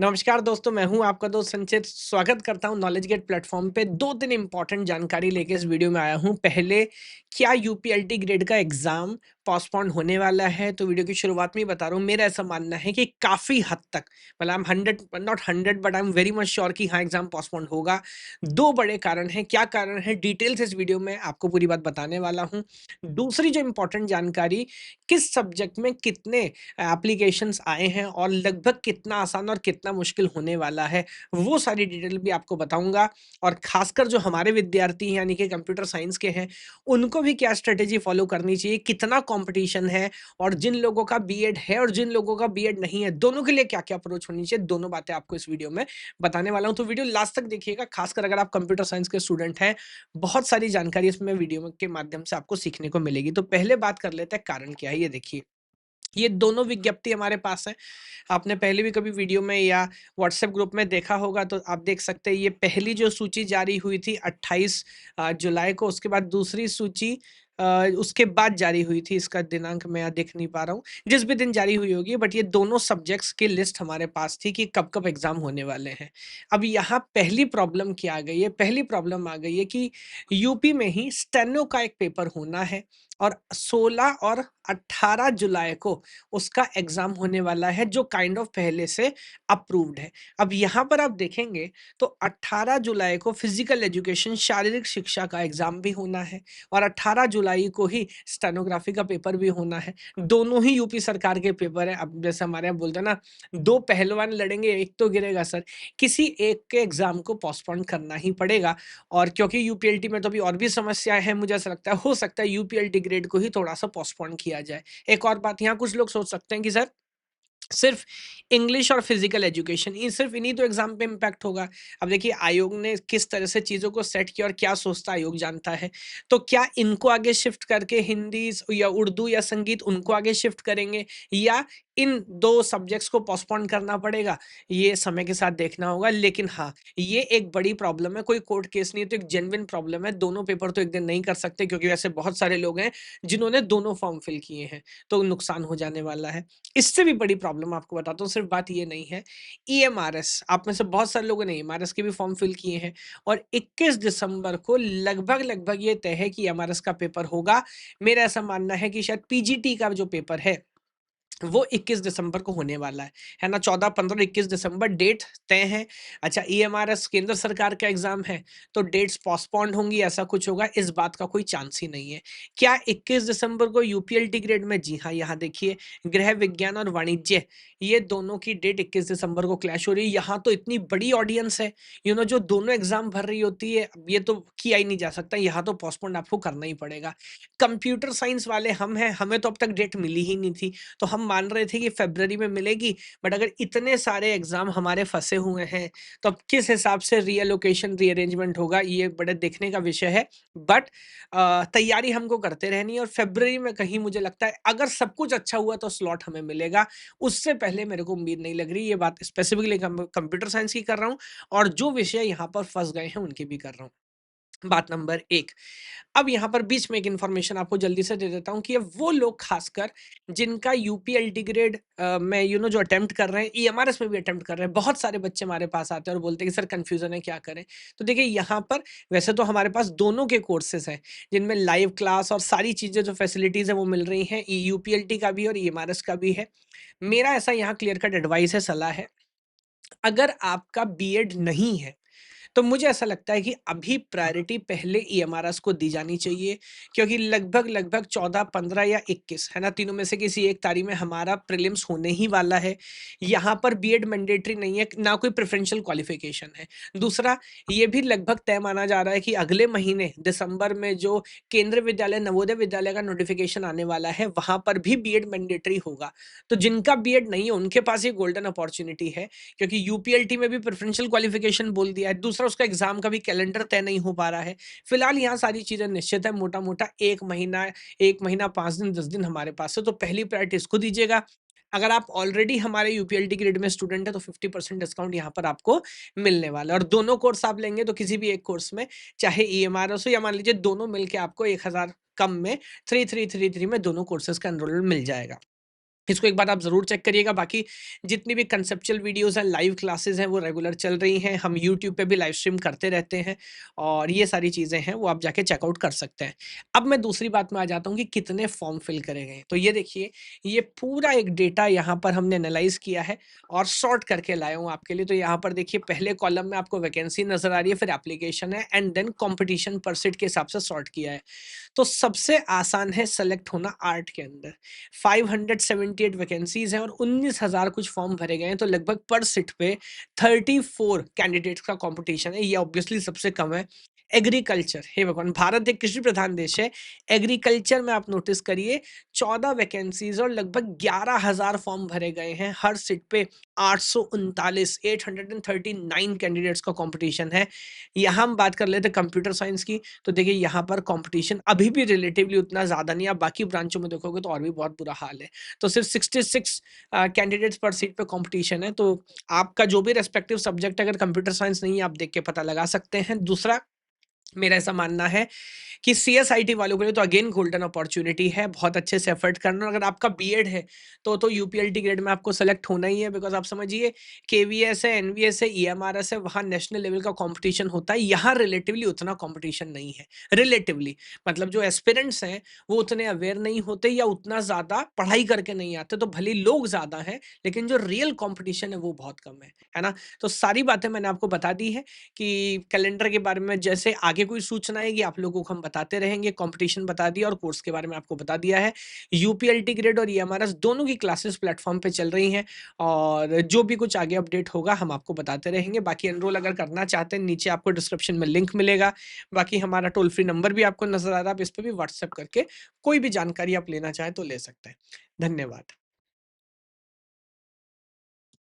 नमस्कार दोस्तों, मैं हूँ आपका दोस्त संचित। स्वागत करता हूँ नॉलेज गेट प्लेटफ़ॉर्म पे। 2-3 इम्पोर्टेंट जानकारी लेके इस वीडियो में आया हूँ। पहले, क्या यूपीएलटी ग्रेड का एग्ज़ाम पोस्टपोन होने वाला है? तो वीडियो की शुरुआत में ही बता रहा हूँ, मेरा ऐसा मानना है कि काफ़ी हद तक, मतलब I am 100 not 100 but I am very much sure कि हाँ, एग्ज़ाम पोस्टपोन होगा। 2 बड़े कारण हैं। क्या कारण है? डिटेल से इस वीडियो में आपको पूरी बात बताने वाला हूँ। दूसरी जो इम्पोर्टेंट जानकारी, किस सब्जेक्ट में कितने एप्लीकेशंस आए हैं और लगभग कितना आसान और कितना मुश्किल होने वाला है, वो सारी डिटेल भी आपको बताऊँगा। और ख़ासकर जो हमारे विद्यार्थी हैं, यानी कि कंप्यूटर साइंस के हैं, उनको भी क्या स्ट्रैटेजी फ़ॉलो करनी चाहिए, कितना कॉम्पिटिशन है और जिन लोगों का बीएड है और जिन लोगों का बीएड नहीं है, दोनों के लिए क्या-क्या अप्रोच होनी चाहिए, दोनों बातें आपको इस वीडियो में बताने वाला हूँ। तो वीडियो लास्ट तक देखिएगा, ख़ासकर अगर आप कंप्यूटर साइंस के स्टूडेंट हैं, बहुत सारी जानकारी इसमें वीडियो में के माध्यम से आपको सीखने को मिलेगी। तो पहले बात कर लेते हैं कारण क्या है, ये देखिए। ये दोनों विज्ञप्ति हमारे पास हैं। आपने पहले भी कभी वीडियो में या व्हाट्सएप ग्रुप में देखा होगा, तो आप देख सकते हैं, ये पहली जो सूची जारी हुई थी 28 जुलाई को, उसके बाद दूसरी सूची उसके बाद जारी हुई थी। इसका दिनांक मैं यहाँ देख नहीं पा रहा हूँ। जिस भी दिन जारी हुई होगी, बट ये दोनों सब्जेक्ट्स की लिस्ट हमारे पास थी कि कब-कब एग्ज़ाम होने वाले हैं। अब यहाँ पहली प्रॉब्लम क्या आ गई है? पहली प्रॉब्लम आ गई है कि यूपी में ही स्टेनो का एक पेपर होना है और 16 और 18 जुलाई को उसका एग्ज़ाम होने वाला है, जो काइंड ऑफ पहले से अप्रूव्ड है। अब यहाँ पर आप देखेंगे, तो 18 जुलाई को फिज़िकल एजुकेशन, शारीरिक शिक्षा का एग्ज़ाम भी होना है और 18 जुलाई को ही स्टेनोग्राफ़ी का पेपर भी होना है। दोनों ही यूपी सरकार के पेपर हैं। अब जैसे हमारे यहाँ बोलते हैं ना, 2 पहलवान लड़ेंगे, एक तो गिरेगा सर। किसी एक के एग्ज़ाम को पोस्टपोन करना ही पड़ेगा। और क्योंकि यूपीएलटी में तो अभी और भी समस्याएँ हैं, मुझे ऐसा लगता है, हो सकता है यूपीएलटी ग्रेड को ही थोड़ा-सा पोस्टपोन किया जाए। एक और बात, यहाँ कुछ लोग सोच सकते हैं कि सर, सिर्फ इंग्लिश और फिजिकल एजुकेशन, ये सिर्फ इन्हीं तो एग्जाम पे इम्पैक्ट होगा। अब देखिए, आयोग ने किस तरह से चीज़ों को सेट किया और क्या सोचता आयोग जानता है। तो क्या इनको आगे शिफ्ट करके हिंदी या उर्दू या संगीत उनको आगे शिफ्ट करेंगे, या इन 2 सब्जेक्ट्स को पोस्टपोन करना पड़ेगा, ये समय के साथ देखना होगा। लेकिन हाँ, ये एक बड़ी प्रॉब्लम है, कोई कोर्ट केस नहीं है, तो एक जेन्युइन प्रॉब्लम है। दोनों पेपर तो एक दिन नहीं कर सकते, क्योंकि वैसे बहुत सारे लोग हैं जिन्होंने दोनों फॉर्म फिल किए हैं, तो नुकसान हो जाने वाला है। इससे भी बड़ी प्रॉब्लम आपको बताता हूँ, सिर्फ बात ये नहीं है। ईएमआरएस, आप में से बहुत सारे लोगों ने ईएमआरएस के भी फॉर्म फिल किए हैं और 21 दिसंबर को लगभग ये तय है कि ईएमआरएस का पेपर होगा। मेरा ऐसा मानना है कि शायद पीजीटी का जो पेपर है, वो 21 दिसंबर को होने वाला है ना? 14, 15, 21 दिसंबर डेट तय है। अच्छा, ईएमआरएस केंद्र सरकार का एग्ज़ाम है, तो डेट्स पोस्टपोन्ड होंगी, ऐसा कुछ होगा, इस बात का कोई चांस ही नहीं है। क्या 21 दिसंबर को यूपीएलटी ग्रेड में? जी हाँ, यहाँ देखिए, गृह विज्ञान और वाणिज्य, ये दोनों की डेट 21 दिसंबर को क्लैश हो रही है। यहाँ तो इतनी बड़ी ऑडियंस है, जो दोनों एग्ज़ाम भर रही होती है, अब ये तो किया ही नहीं जा सकता, यहाँ तो पोस्टपोन्ड आपको करना ही पड़ेगा। कंप्यूटर साइंस वाले हम हैं, हमें तो अब तक डेट मिली ही नहीं थी। तो हम मान रहे थे कि फ़रवरी में मिलेगी, बट अगर इतने सारे एग्ज़ाम हमारे फँसे हुए हैं, तो अब किस हिसाब से रीएलोकेशन, रीअरेंजमेंट होगा, ये बड़े देखने का विषय है। बट तैयारी हमको करते रहनी है और फ़रवरी में कहीं मुझे लगता है, अगर सब कुछ अच्छा हुआ तो स्लॉट हमें मिलेगा। उससे पहले मेरे को उम्मीद नहीं लग रही। ये बात स्पेसिफ़िकली कंप्यूटर साइंस की कर रहा हूँ और जो विषय यहाँ पर फँस गए हैं, उनकी भी कर रहा हूँ। बात नंबर 1। अब यहाँ पर बीच में एक इन्फॉर्मेशन आपको जल्दी से दे देता हूँ कि ये वो लोग, खासकर जिनका यूपीएलटी ग्रेड में जो अटेम्प्ट कर रहे हैं, ईएमआरएस में भी अटेम्प्ट कर रहे हैं। बहुत सारे बच्चे हमारे पास आते हैं और बोलते हैं कि सर, कन्फ्यूज़न है, क्या करें? तो देखिए, यहाँ पर वैसे तो हमारे पास दोनों के कोर्सेज़ हैं, जिनमें लाइव क्लास और सारी चीज़ें, जो फैसिलिटीज़ हैं, वो मिल रही हैं। यूपीएलटी का भी और ईएमआरएस का भी है। मेरा ऐसा यहाँ क्लियर कट एडवाइस है, सलाह है, अगर आपका बीएड नहीं है, तो मुझे ऐसा लगता है कि अभी प्रायोरिटी पहले ईएमआरएस को दी जानी चाहिए, क्योंकि लगभग 14, 15 या 21, है ना? तीनों में से किसी एक तारीख में हमारा प्रीलिम्स होने ही वाला है। यहाँ पर बीएड मैंडेटरी नहीं है, ना कोई प्रेफ़रेंशियल क्वालिफ़िकेशन है। दूसरा, ये भी लगभग तय माना जा रहा है कि अगले महीने दिसंबर में जो केंद्रीय विद्यालय, नवोदय विद्यालय का नोटिफ़िकेशन आने वाला है, वहाँ पर भी बीएड मैंडेटरी होगा। तो जिनका बीएड नहीं है, उनके पास ये गोल्डन अपॉर्च्युनिटी है, क्योंकि यूपीएलटी में भी प्रेफरेंशियल क्वालिफिकेशन बोल दिया है। दूसरा, उसका एग्ज़ाम का भी कैलेंडर तय नहीं हो पा रहा है। फिलहाल यहाँ सारी चीज़ें निश्चित है, मोटा-मोटा 1 महीना 5 दिन, 10 दिन हमारे पास है, तो पहली प्रायोरिटी इसको दीजिएगा। अगर आप ऑलरेडी हमारे यूपीएलटी ग्रेड में स्टूडेंट हैं, तो 50% डिस्काउंट यहाँ पर आपको मिलने वाला है और दोनों कोर्स आप लेंगे, तो किसी भी एक कोर्स में, चाहे ईएमआरएस हो या मान लीजिए दोनों मिल के, आपको 1000 कम में 3333 में दोनों कोर्सेज़ का एनरोलमेंट मिल जाएगा। इसको एक बार आप ज़रूर चेक करिएगा। बाकी जितनी भी कंसेप्चुअल वीडियोज़ हैं, लाइव क्लासेज़ हैं, वो रेगुलर चल रही हैं। हम यूट्यूब पे भी लाइव स्ट्रीम करते रहते हैं और ये सारी चीज़ें हैं, वो आप जाके चेकआउट कर सकते हैं। अब मैं दूसरी बात में आ जाता हूँ कि कितने फॉर्म फिल करे गए हैं। तो ये देखिए, ये पूरा एक डेटा यहाँ पर हमने एनालाइज़ किया है और सॉर्ट करके लाया हूँ आपके लिए। तो यहाँ पर देखिए, पहले कॉलम में आपको वैकेंसी नज़र आ रही है, फिर एप्लीकेशन है एंड देन कॉम्पिटिशन पर सीट के हिसाब से सॉर्ट किया है। तो सबसे आसान है सेलेक्ट होना आर्ट के अंदर। 578 वैकेंसीज हैं और 19,000 कुछ फॉर्म भरे गए हैं, तो लगभग पर सीट पे 34 कैंडिडेट्स का कंपटीशन है। ये ऑब्वियसली सबसे कम है। एग्रीकल्चर, हे भगवान, भारत एक कृषि प्रधान देश है। एग्रीकल्चर में आप नोटिस करिए, 14 वैकेंसीज और लगभग 11,000 फॉर्म भरे गए हैं। हर सीट पे 839 839 कैंडिडेट्स का कंपटीशन है। यहाँ हम बात कर लेते हैं कंप्यूटर साइंस की, तो देखिए यहाँ पर कंपटीशन अभी भी रिलेटिवली उतना ज़्यादा नहीं है। आप बाकी ब्रांचों में देखोगे तो और भी बहुत बुरा हाल है। तो सिर्फ 66 कैंडिडेट्स पर सीट पे कंपटीशन है। तो आपका जो भी रेस्पेक्टिव सब्जेक्ट, अगर कंप्यूटर साइंस नहीं है, आप देख के पता लगा सकते हैं। दूसरा, मेरा ऐसा मानना है कि सीएसआईटी वालों के लिए तो अगेन गोल्डन अपॉर्च्युनिटी है, बहुत अच्छे से एफर्ट करना। और अगर आपका बीएड है तो यूपीएलटी ग्रेड में आपको सेलेक्ट होना ही है, बिकॉज़ आप समझिए, केवीएस है, एनवीएस है, ईएमआरएस है, वहाँ नेशनल लेवल का कॉम्पिटिशन होता है। यहाँ रिलेटिवली उतना कॉम्पिटिशन नहीं है। रिलेटिवली मतलब जो एस्पिरेंट्स हैं, वो उतने अवेयर नहीं होते या उतना ज़्यादा पढ़ाई करके नहीं आते, तो भले ही लोग ज़्यादा हैं, लेकिन जो रियल कॉम्पिटिशन है वो बहुत कम है ना? तो सारी बातें मैंने आपको बता दी है कि कैलेंडर के बारे में जैसे आगे कोई सूचना आएगी आप लोगों को हम बताते रहेंगे। कंपटीशन बता दिया और कोर्स के बारे में आपको बता दिया है। यूपीएलटी ग्रेड और ईएमआरएस दोनों की क्लासेस प्लेटफॉर्म पे चल रही हैं और जो भी कुछ आगे अपडेट होगा हम आपको बताते रहेंगे। बाकी एनरोल अगर करना चाहते हैं, नीचे आपको डिस्क्रिप्शन में लिंक मिलेगा। बाकी हमारा टोल फ्री नंबर भी आपको नज़र आ रहा है, आप इस पे भी व्हाट्सएप करके कोई भी जानकारी आप लेना चाहें तो ले सकते हैं। धन्यवाद।